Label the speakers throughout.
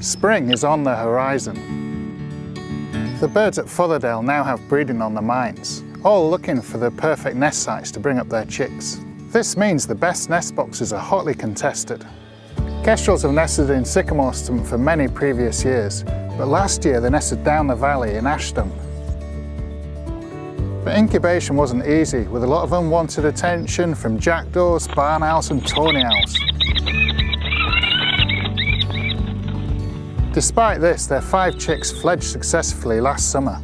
Speaker 1: Spring is on the horizon. The birds at Fotherdale now have breeding on the mines, all looking for the perfect nest sites to bring up their chicks. This means the best nest boxes are hotly contested. Kestrels have nested in sycamore stump for many previous years, but last year they nested down the valley in ash stump. But incubation wasn't easy, with a lot of unwanted attention from jackdaws, barn owls and tawny owls. Despite this, their 5 chicks fledged successfully last summer.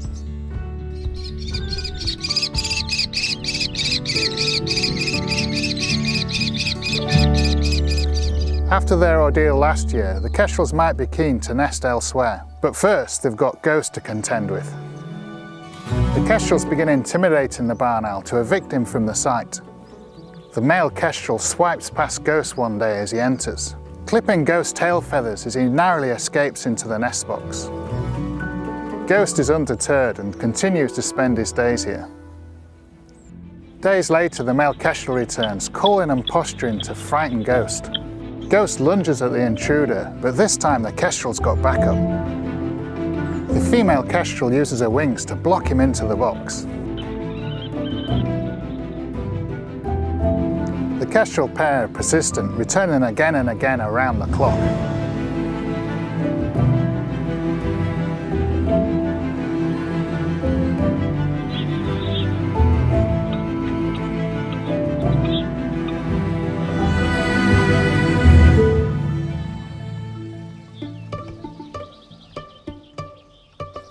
Speaker 1: After their ordeal last year, the kestrels might be keen to nest elsewhere, but first they've got Ghost to contend with. The kestrels begin intimidating the barn owl to evict him from the site. The male kestrel swipes past Ghost one day as he enters, clipping Ghost's tail feathers as he narrowly escapes into the nest box. Ghost is undeterred and continues to spend his days here. Days later, the male kestrel returns, calling and posturing to frighten Ghost. Ghost lunges at the intruder, but this time the kestrel's got backup. The female kestrel uses her wings to block him into the box. The kestrel pair are persistent, returning again and again around the clock.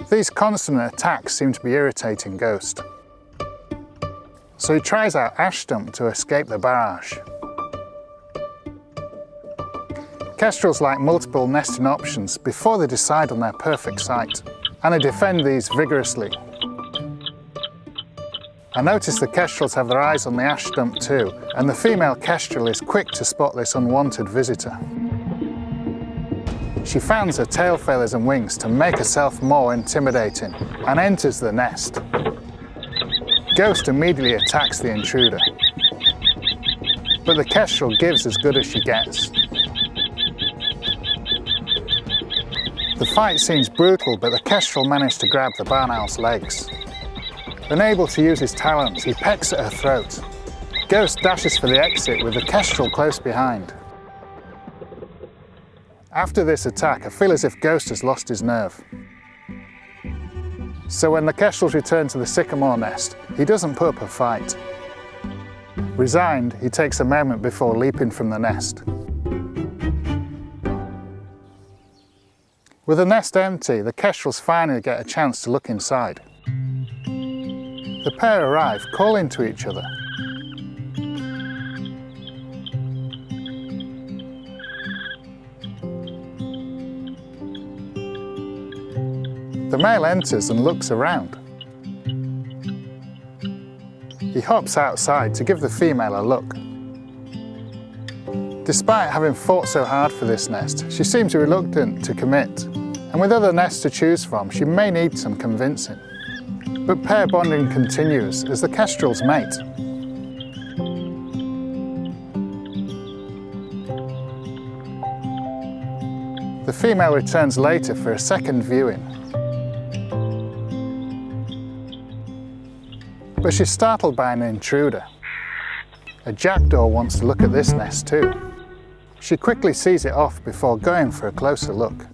Speaker 1: These constant attacks seem to be irritating Ghost, so he tries out ash stump to escape the barrage. Kestrels like multiple nesting options before they decide on their perfect site, and they defend these vigorously. I notice the kestrels have their eyes on the ash stump too, and the female kestrel is quick to spot this unwanted visitor. She fans her tail feathers and wings to make herself more intimidating and enters the nest. Ghost immediately attacks the intruder, but the kestrel gives as good as she gets. The fight seems brutal, but the kestrel managed to grab the barn owl's legs. Unable to use his talons, he pecks at her throat. Ghost dashes for the exit with the kestrel close behind. After this attack, I feel as if Ghost has lost his nerve. So when the kestrels return to the sycamore nest, he doesn't put up a fight. Resigned, he takes a moment before leaping from the nest. With the nest empty, the kestrels finally get a chance to look inside. The pair arrive, calling to each other. The male enters and looks around. He hops outside to give the female a look. Despite having fought so hard for this nest, she seems reluctant to commit, and with other nests to choose from, she may need some convincing. But pair bonding continues as the kestrels mate. The female returns later for a second viewing. But she's startled by an intruder. A jackdaw wants to look at this nest too. She quickly sees it off before going for a closer look.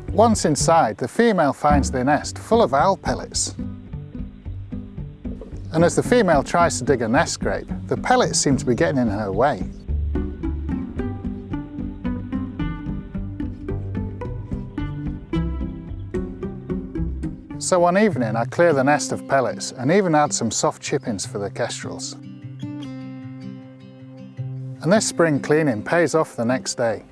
Speaker 1: Once inside, the female finds the nest full of owl pellets. And as the female tries to dig a nest scrape, the pellets seem to be getting in her way. So one evening I clear the nest of pellets and even add some soft chippings for the kestrels. And this spring cleaning pays off the next day.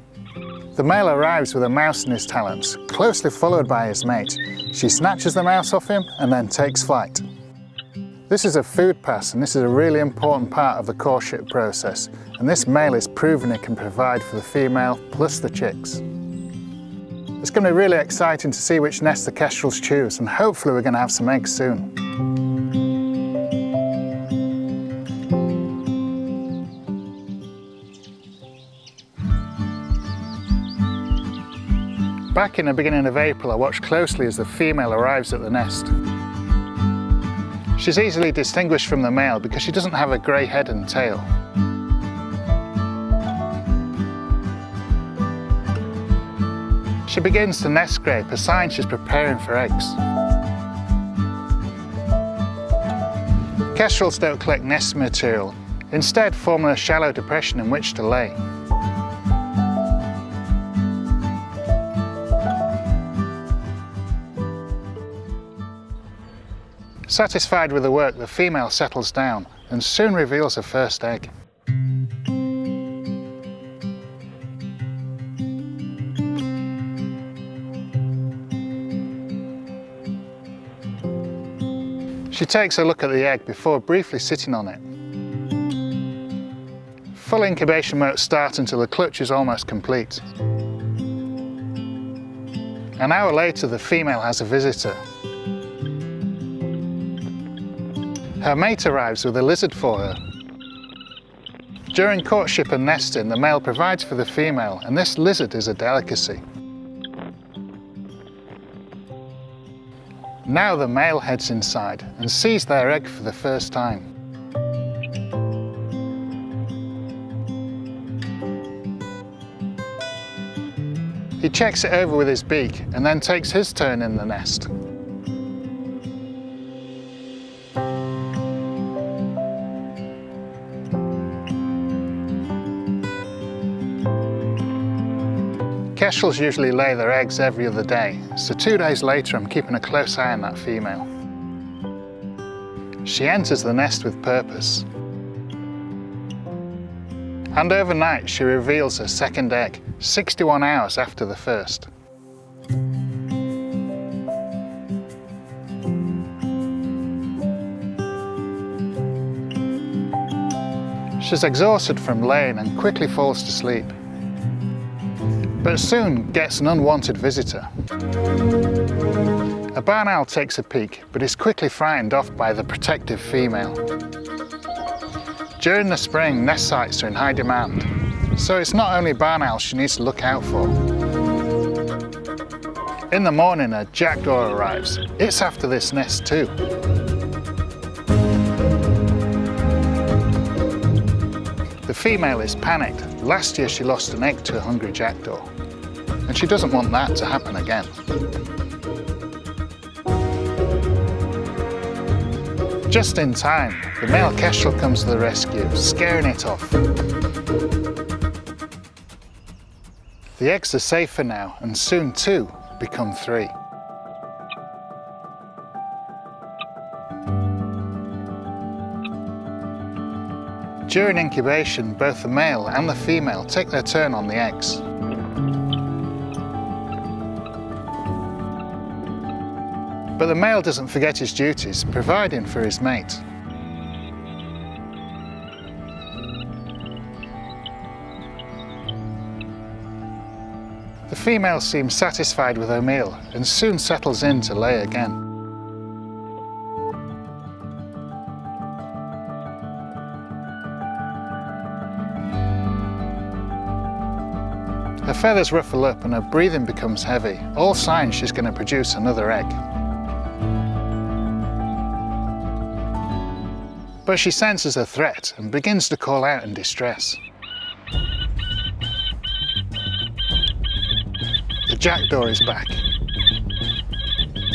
Speaker 1: The male arrives with a mouse in his talons, closely followed by his mate. She snatches the mouse off him and then takes flight. This is a food pass, and this is a really important part of the courtship process, and this male is proven it can provide for the female plus the chicks. It's going to be really exciting to see which nest the kestrels choose, and hopefully we're going to have some eggs soon. Back in the beginning of April, I watched closely as the female arrives at the nest. She's easily distinguished from the male because she doesn't have a grey head and tail. She begins to nest scrape, a sign she's preparing for eggs. Kestrels don't collect nest material, instead forming a shallow depression in which to lay. Satisfied with the work, the female settles down and soon reveals her first egg. She takes a look at the egg before briefly sitting on it. Full incubation won't start until the clutch is almost complete. An hour later, the female has a visitor. Her mate arrives with a lizard for her. During courtship and nesting, the male provides for the female, and this lizard is a delicacy. Now the male heads inside and sees their egg for the first time. He checks it over with his beak and then takes his turn in the nest. Kestrels usually lay their eggs every other day, so 2 days later I'm keeping a close eye on that female. She enters the nest with purpose. And overnight she reveals her second egg, 61 hours after the first. She's exhausted from laying and quickly falls to sleep, but soon gets an unwanted visitor. A barn owl takes a peek, but is quickly frightened off by the protective female. During the spring, nest sites are in high demand, so it's not only barn owls she needs to look out for. In the morning, a jackdaw arrives. It's after this nest too. The female is panicked. Last year she lost an egg to a hungry jackdaw, and she doesn't want that to happen again. Just in time, the male kestrel comes to the rescue, scaring it off. The eggs are safer now, and soon 2 become 3. During incubation, both the male and the female take their turn on the eggs. But the male doesn't forget his duties, providing for his mate. The female seems satisfied with her meal and soon settles in to lay again. Her feathers ruffle up and her breathing becomes heavy, all signs she's going to produce another egg. But she senses a threat and begins to call out in distress. The jackdaw is back,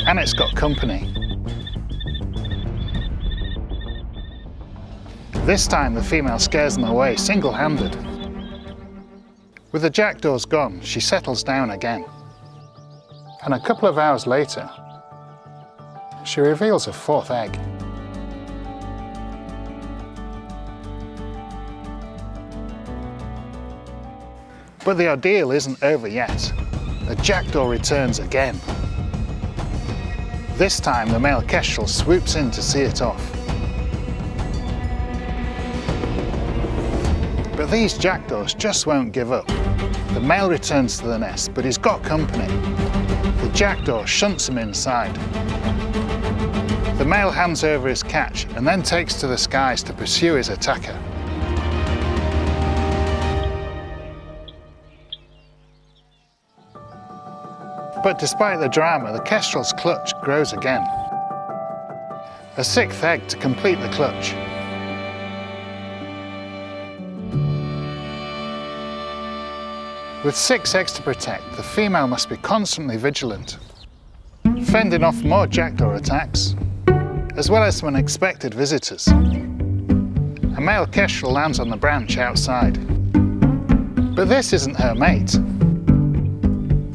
Speaker 1: and it's got company. This time the female scares them away single-handed. With the jackdaws gone, she settles down again. And a couple of hours later, she reveals her 4th egg. But the ordeal isn't over yet. The jackdaw returns again. This time the male kestrel swoops in to see it off. But these jackdaws just won't give up. The male returns to the nest, but he's got company. The jackdaw shunts him inside. The male hands over his catch and then takes to the skies to pursue his attacker. But despite the drama, the kestrel's clutch grows again. A sixth egg to complete the clutch. With 6 eggs to protect, the female must be constantly vigilant, fending off more jackdaw attacks, as well as some unexpected visitors. A male kestrel lands on the branch outside. But this isn't her mate.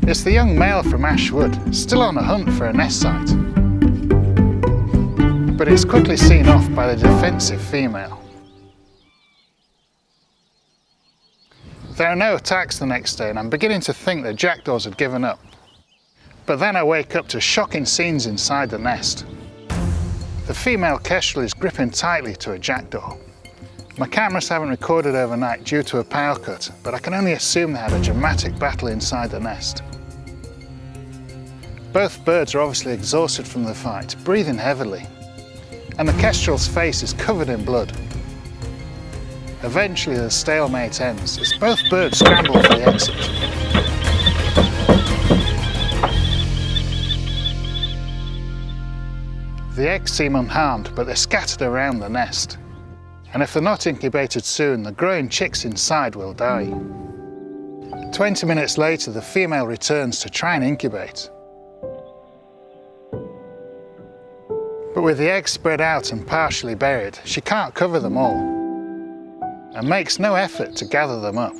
Speaker 1: It's the young male from Ashwood, still on a hunt for a nest site. But it's quickly seen off by the defensive female. There are no attacks the next day, and I'm beginning to think the jackdaws had given up. But then I wake up to shocking scenes inside the nest. The female kestrel is gripping tightly to a jackdaw. My cameras haven't recorded overnight due to a power cut, but I can only assume they had a dramatic battle inside the nest. Both birds are obviously exhausted from the fight, breathing heavily, and the kestrel's face is covered in blood. Eventually the stalemate ends as both birds scramble for the exit. The eggs seem unharmed, but they're scattered around the nest. And if they're not incubated soon, the growing chicks inside will die. 20 minutes later, the female returns to try and incubate. But with the eggs spread out and partially buried, she can't cover them all, and makes no effort to gather them up.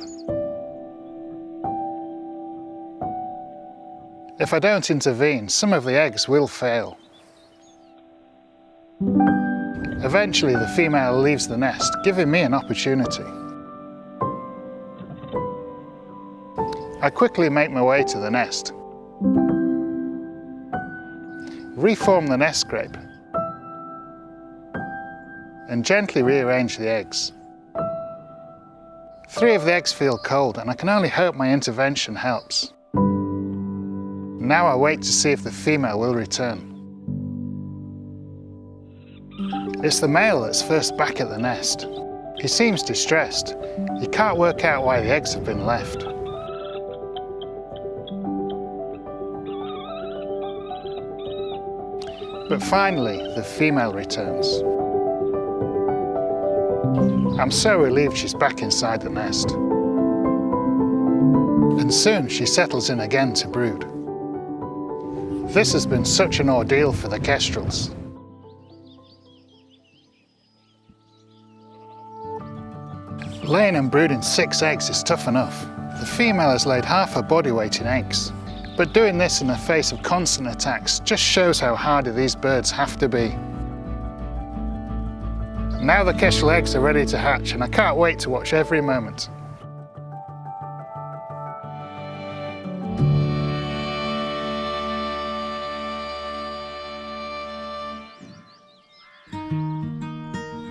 Speaker 1: If I don't intervene, some of the eggs will fail. Eventually the female leaves the nest, giving me an opportunity. I quickly make my way to the nest, reform the nest scrape, and gently rearrange the eggs. 3 of the eggs feel cold, and I can only hope my intervention helps. Now I wait to see if the female will return. It's the male that's first back at the nest. He seems distressed. He can't work out why the eggs have been left. But finally, the female returns. I'm so relieved she's back inside the nest. And soon she settles in again to brood. This has been such an ordeal for the kestrels. Laying and brooding 6 eggs is tough enough. The female has laid half her body weight in eggs. But doing this in the face of constant attacks just shows how hardy these birds have to be. Now the kestrel eggs are ready to hatch, and I can't wait to watch every moment.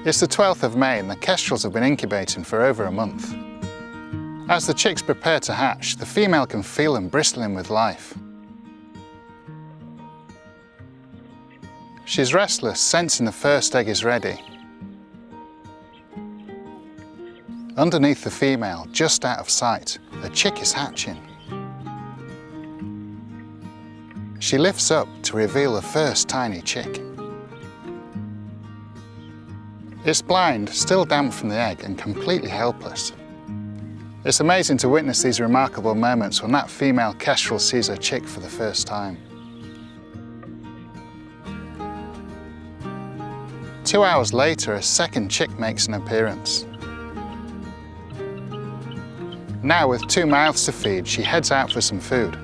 Speaker 1: It's the 12th of May and the kestrels have been incubating for over a month. As the chicks prepare to hatch, the female can feel them bristling with life. She's restless, sensing the first egg is ready. Underneath the female, just out of sight, a chick is hatching. She lifts up to reveal the first tiny chick. It's blind, still damp from the egg, and completely helpless. It's amazing to witness these remarkable moments when that female kestrel sees her chick for the first time. 2 hours later, a second chick makes an appearance. Now, with 2 mouths to feed, she heads out for some food.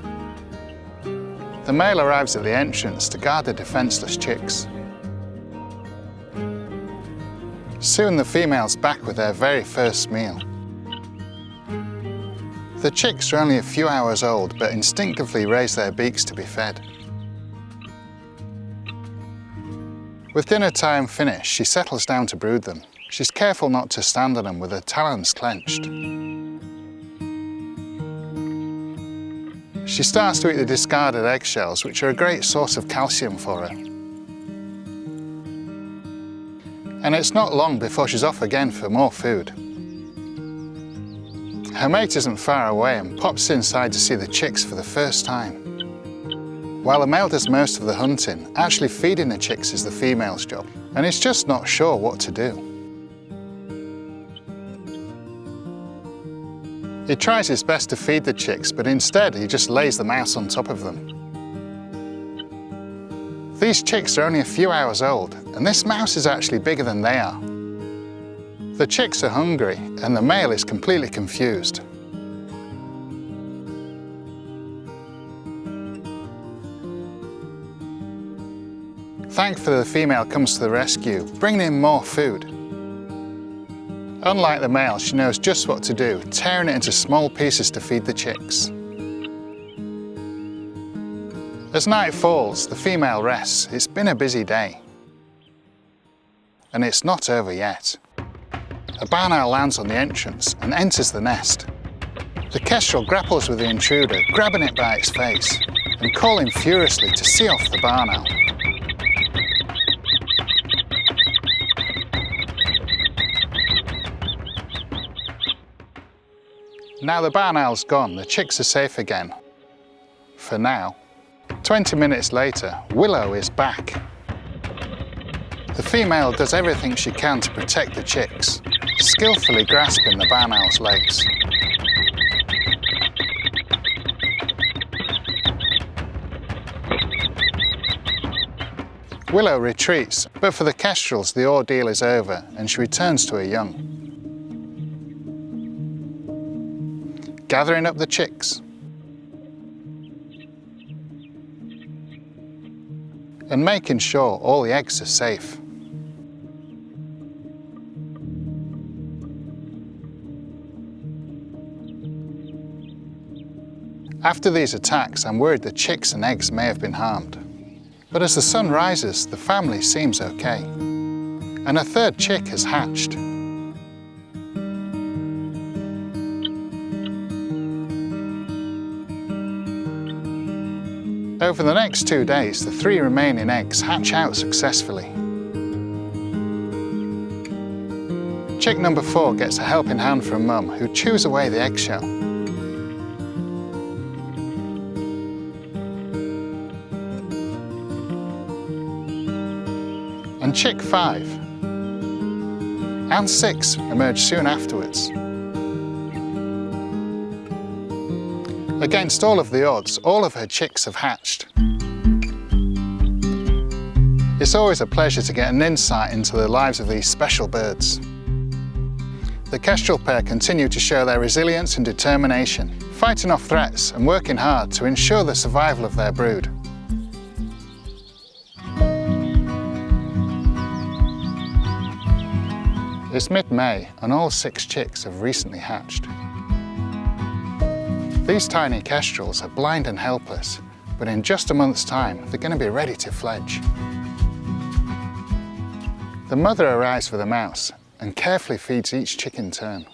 Speaker 1: The male arrives at the entrance to guard the defenseless chicks. Soon the female's back with their very first meal. The chicks are only a few hours old, but instinctively raise their beaks to be fed. With dinner time finished, she settles down to brood them. She's careful not to stand on them with her talons clenched. She starts to eat the discarded eggshells, which are a great source of calcium for her. And it's not long before she's off again for more food. Her mate isn't far away and pops inside to see the chicks for the first time. While the male does most of the hunting, actually feeding the chicks is the female's job, and he's just not sure what to do. He tries his best to feed the chicks, but instead he just lays the mouse on top of them. These chicks are only a few hours old, and this mouse is actually bigger than they are. The chicks are hungry, and the male is completely confused. Thankfully, the female comes to the rescue, bringing in more food. Unlike the male, she knows just what to do, tearing it into small pieces to feed the chicks. As night falls, the female rests. It's been a busy day. And it's not over yet. A barn owl lands on the entrance and enters the nest. The kestrel grapples with the intruder, grabbing it by its face and calling furiously to see off the barn owl. Now the barn owl's gone, the chicks are safe again. For now. 20 minutes later, Willow is back. The female does everything she can to protect the chicks, skillfully grasping the barn owl's legs. Willow retreats, but for the kestrels the ordeal is over and she returns to her young. Gathering up the chicks and making sure all the eggs are safe. After these attacks, I'm worried the chicks and eggs may have been harmed. But as the sun rises, the family seems okay. And a third chick has hatched. Over the next 2 days, the 3 remaining eggs hatch out successfully. Chick number 4 gets a helping hand from Mum, who chews away the eggshell. And chick 5 and 6 emerge soon afterwards. Against all of the odds, all of her chicks have hatched. It's always a pleasure to get an insight into the lives of these special birds. The kestrel pair continue to show their resilience and determination, fighting off threats and working hard to ensure the survival of their brood. It's mid-May and all 6 chicks have recently hatched. These tiny kestrels are blind and helpless, but in just a month's time, they're going to be ready to fledge. The mother arrives for the mouse and carefully feeds each chick in turn.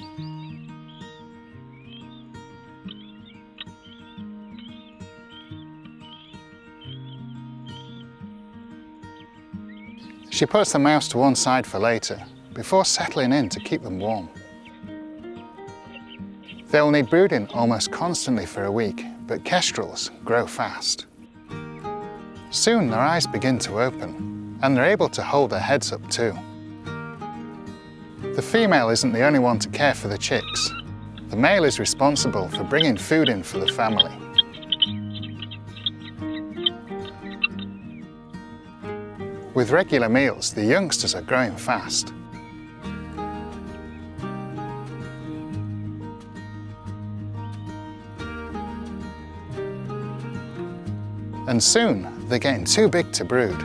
Speaker 1: She puts the mouse to one side for later, before settling in to keep them warm. They will need brooding almost constantly for a week, but kestrels grow fast. Soon their eyes begin to open, and they're able to hold their heads up too. The female isn't the only one to care for the chicks. The male is responsible for bringing food in for the family. With regular meals, the youngsters are growing fast. And soon, they're getting too big to brood.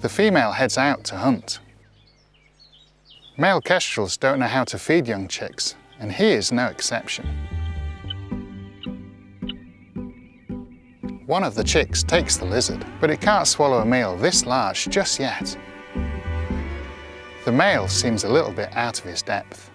Speaker 1: The female heads out to hunt. Male kestrels don't know how to feed young chicks, and he is no exception. One of the chicks takes the lizard, but it can't swallow a meal this large just yet. The male seems a little bit out of his depth.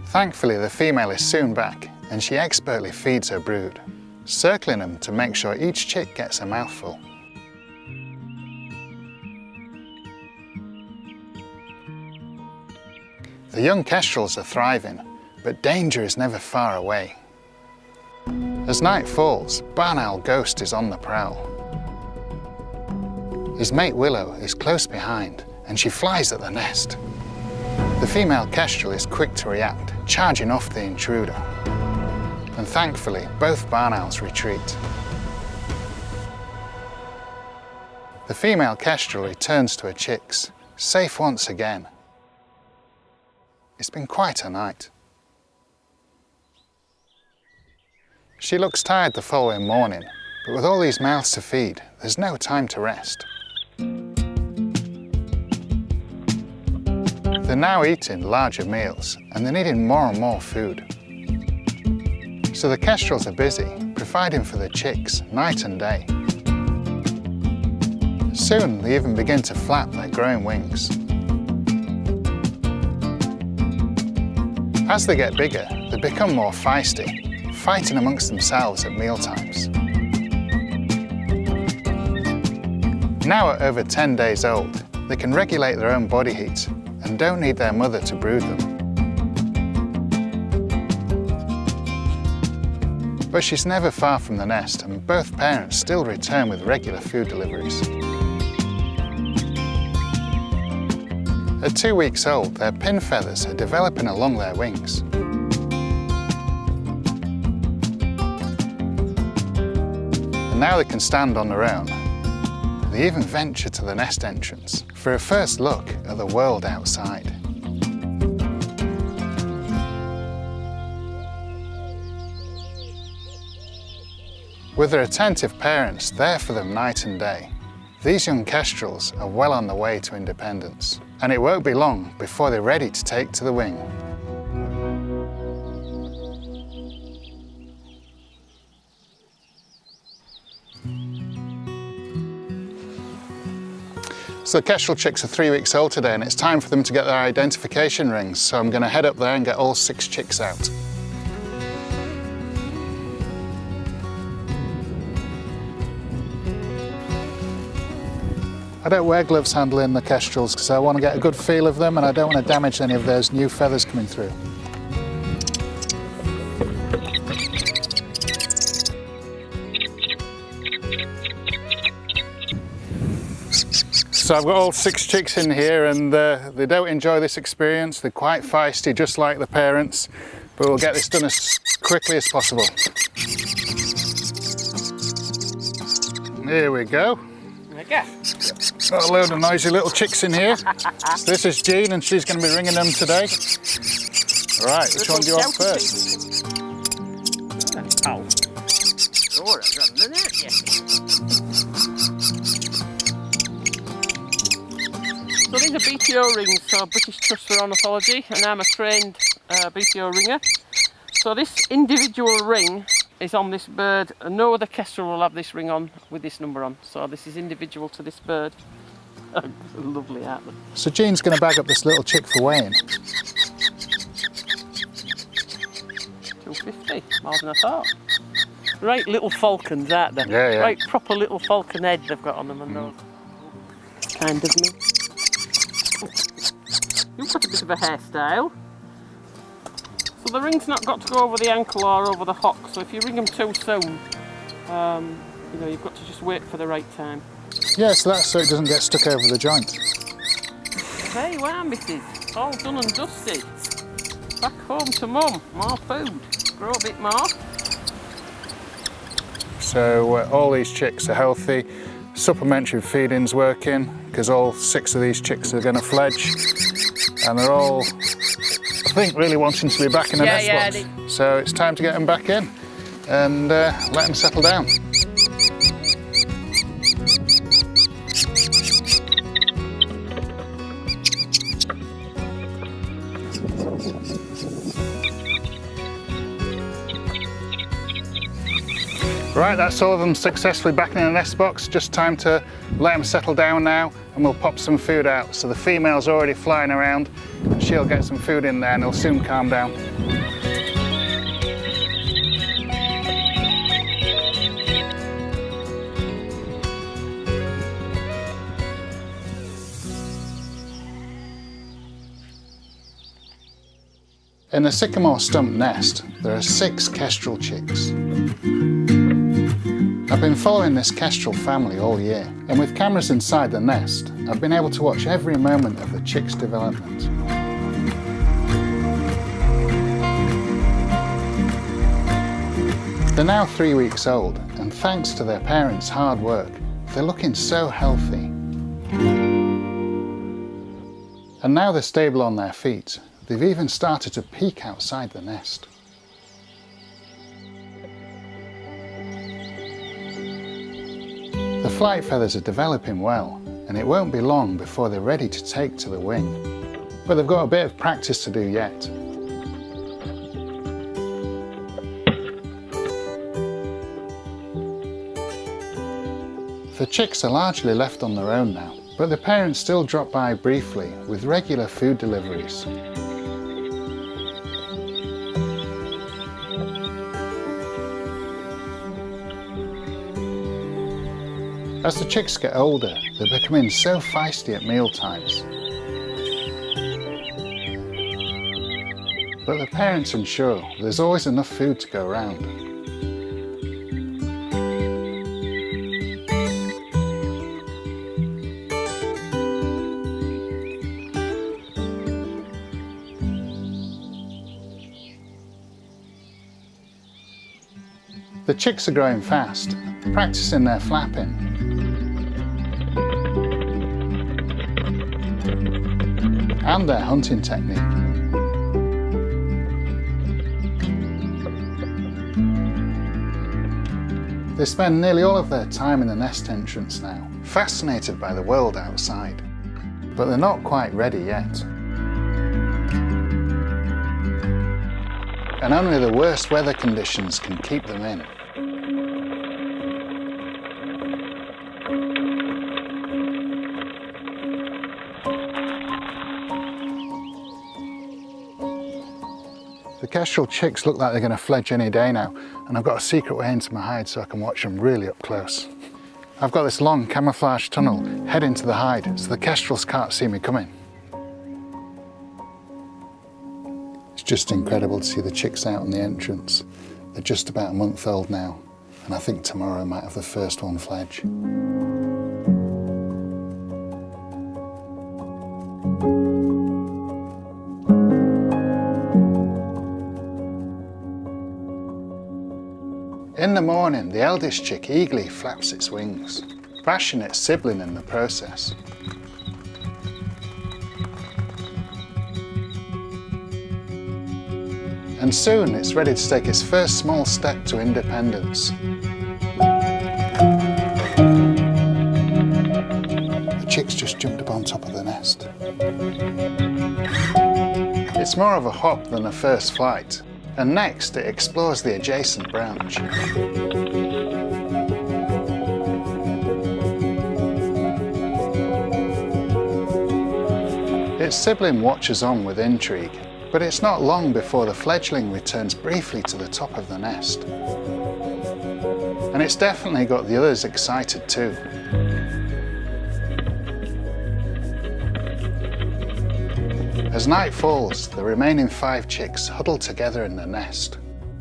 Speaker 1: Thankfully, the female is soon back, and she expertly feeds her brood, circling them to make sure each chick gets a mouthful. The young kestrels are thriving, but danger is never far away. As night falls, barn owl Ghost is on the prowl. His mate Willow is close behind, and she flies at the nest. The female kestrel is quick to react, charging off the intruder. And thankfully, both barn owls retreat. The female kestrel returns to her chicks, safe once again. It's been quite a night. She looks tired the following morning, but with all these mouths to feed, there's no time to rest. They're now eating larger meals, and they're needing more and more food. So the kestrels are busy, providing for their chicks night and day. Soon they even begin to flap their growing wings. As they get bigger, they become more feisty, fighting amongst themselves at mealtimes. Now at over 10 days old, they can regulate their own body heat and don't need their mother to brood them. But she's never far from the nest, and both parents still return with regular food deliveries. At 2 weeks old, their pin feathers are developing along their wings. And now they can stand on their own. They even venture to the nest entrance for a first look at the world outside. With their attentive parents there for them night and day, these young kestrels are well on the way to independence, and it won't be long before they're ready to take to the wing. So the kestrel chicks are 3 weeks old today, and it's time for them to get their identification rings. So I'm going to head up there and get all 6 chicks out. I don't wear gloves handling the kestrels because I want to get a good feel of them, and I don't want to damage any of those new feathers coming through. So I've got all 6 chicks in here, and they don't enjoy this experience. They're quite feisty, just like the parents, but we'll get this done as quickly as possible. Here we go.
Speaker 2: Okay.
Speaker 1: Got a load of noisy little chicks in here. So this is Jean, and she's going to be ringing them today. Right, which one do you want first?
Speaker 2: Oh, that's running, isn't it? So these are BTO rings, so British Trust for Ornithology, and I'm a trained BTO ringer. So this individual ring is on this bird, and no other kestrel will have this ring on with this number on. So this is individual to this bird. Lovely, aren't they?
Speaker 1: So Jean's going to bag up this little chick for weighing.
Speaker 2: 250, more than I thought. Right little falcons, aren't they?
Speaker 1: Yeah, yeah.
Speaker 2: Right proper little falcon head they've got on them, and those kind of me. You've got a bit of a hairstyle. So the ring's not got to go over the ankle or over the hock, so if you ring them too soon, you know, you've got to just wait for the right time.
Speaker 1: Yeah, so that's so it doesn't get stuck over the joint.
Speaker 2: There you are, missus. All done and dusted. Back home to mum. More food. Grow a bit more.
Speaker 1: So all these chicks are healthy. Supplementary feeding's working because all 6 of these chicks are going to fledge, and they're all, I think, really wanting to be back in the nest box. So it's time to get them back in and let them settle down. Right, that's all of them successfully back in the nest box. Just time to let them settle down now, and we'll pop some food out. So the female's already flying around, and she'll get some food in there and it'll soon calm down. In the sycamore stump nest, there are 6 kestrel chicks. I've been following this kestrel family all year, and with cameras inside the nest, I've been able to watch every moment of the chicks' development. They're now 3 weeks old, and thanks to their parents' hard work, they're looking so healthy. And now they're stable on their feet, they've even started to peek outside the nest. The flight feathers are developing well, and it won't be long before they're ready to take to the wing. But they've got a bit of practice to do yet. The chicks are largely left on their own now, but the parents still drop by briefly with regular food deliveries. As the chicks get older, they're becoming so feisty at meal times. But the parents ensure there's always enough food to go around. The chicks are growing fast, practicing their flapping. And their hunting technique. They spend nearly all of their time in the nest entrance now, fascinated by the world outside. But they're not quite ready yet. And only the worst weather conditions can keep them in. The kestrel chicks look like they're going to fledge any day now, and I've got a secret way into my hide so I can watch them really up close. I've got this long camouflage tunnel heading to the hide so the kestrels can't see me coming. It's just incredible to see the chicks out on the entrance. They're just about a month old now, and I think tomorrow I might have the first one fledge. In the morning, the eldest chick eagerly flaps its wings, bashing its sibling in the process. And soon it's ready to take its first small step to independence. The chicks just jumped up on top of the nest. It's more of a hop than a first flight, and next it explores the adjacent branch. Its sibling watches on with intrigue, but it's not long before the fledgling returns briefly to the top of the nest. And it's definitely got the others excited too. As night falls, the remaining 5 chicks huddle together in the nest,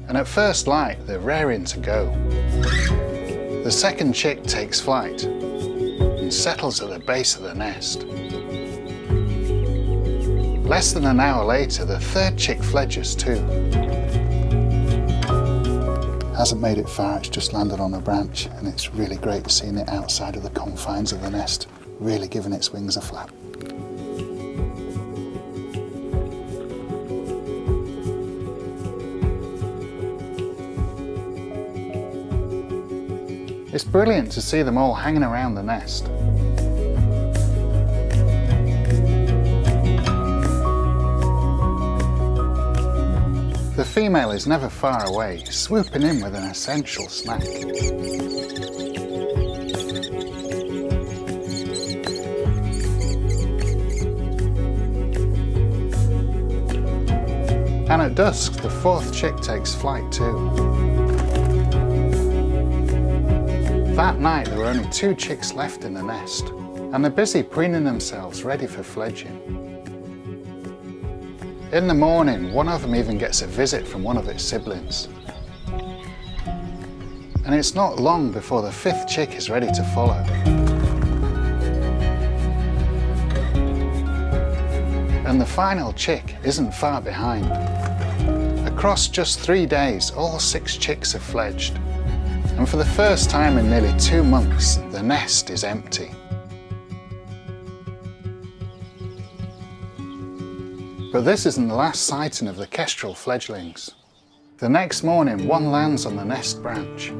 Speaker 1: and at first light they're raring to go. The second chick takes flight and settles at the base of the nest. Less than an hour later, the third chick fledges too. Hasn't made it far, it's just landed on a branch, and it's really great seeing it outside of the confines of the nest, really giving its wings a flap. It's brilliant to see them all hanging around the nest. The female is never far away, swooping in with an essential snack. And at dusk, the 4th chick takes flight too. That night, there were only 2 chicks left in the nest, and they're busy preening themselves ready for fledging. In the morning, one of them even gets a visit from one of its siblings. And it's not long before the 5th chick is ready to follow. And the final chick isn't far behind. Across just 3 days, all 6 chicks have fledged. And for the first time in nearly 2 months, the nest is empty. But this isn't the last sighting of the kestrel fledglings. The next morning, one lands on the nest branch.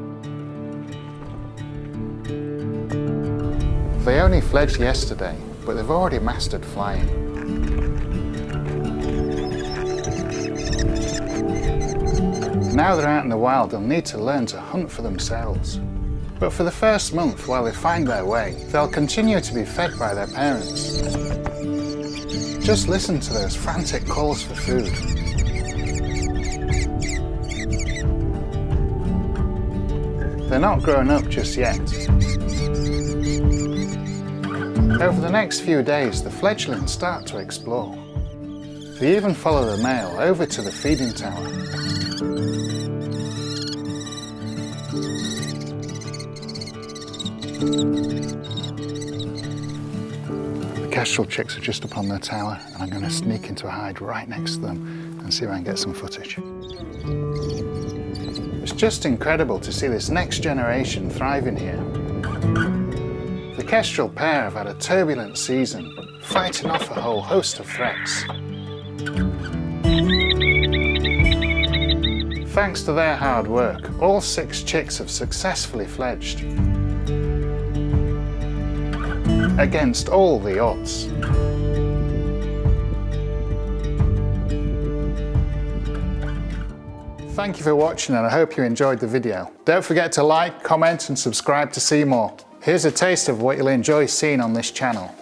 Speaker 1: They only fledged yesterday, but they've already mastered flying. Now they're out in the wild, they'll need to learn to hunt for themselves. But for the first month, while they find their way, they'll continue to be fed by their parents. Just listen to those frantic calls for food. They're not grown up just yet. Over the next few days, the fledglings start to explore. They even follow the male over to the feeding tower. The kestrel chicks are just up on their tower, and I'm going to sneak into a hide right next to them and see if I can get some footage. It's just incredible to see this next generation thriving here. The kestrel pair have had a turbulent season, fighting off a whole host of threats. Thanks to their hard work, all 6 chicks have successfully fledged. Against all the odds. Thank you for watching, and I hope you enjoyed the video. Don't forget to like, comment and subscribe to see more. Here's a taste of what you'll enjoy seeing on this channel.